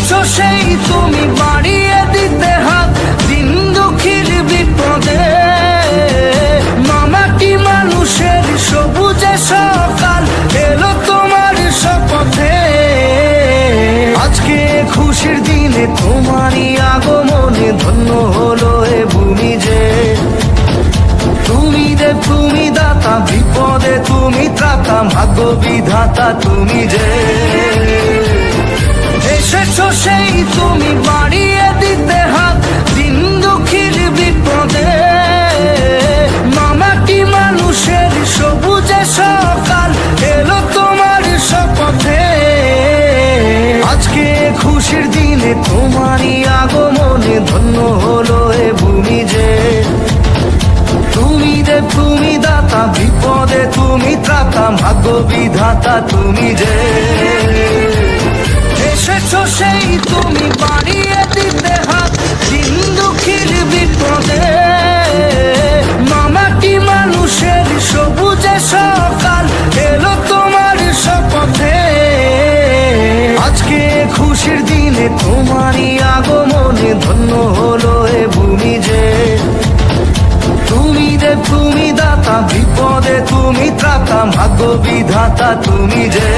এসেছো সেই তুমি বাড়িয়ে দিতে হাত দিন দুঃখীর বিপদে। মামাটি মানুষের সবুজে সকাল এলো তোমার শপথে। আজকে খুশির দিনে তোমারই আগমনে ধন্য হলো এ ভূমি যে। তুমি দেব তুমি দাতা, বিপদে তুমি ত্রাতা, ভাগ্য বিধাতা তুমি যে। এসেছো সেই তুমি বাড়িয়ে দিতে হাত দিন দুঃখীর বিপদে। মামাটি মানুষের সবুজে সকাল এলো তোমার শপথে। আজকে খুশির দিনে তোমারই আগমনে ধন্য হলো এ ভূমি যে। তুমি দেব তুমি দাতা, বিপদে তুমি ত্রাতা, ভাগ্য বিধাতা তুমি যে। এসেছো সেই তুমি বাড়িয়ে দিতে হাত দিন দুঃখীর বিপদে। মামাটি মানুষের সবুজে সকাল এলো তোমার শপথে। আজকে খুশির দিনে তোমারই আগমনে ধন্য হলো এ ভূমি যে। তুমি দেব তুমি দাতা, বিপদে তুমি ত্রাতা, ভাগ্য বিধাতা তুমি যে।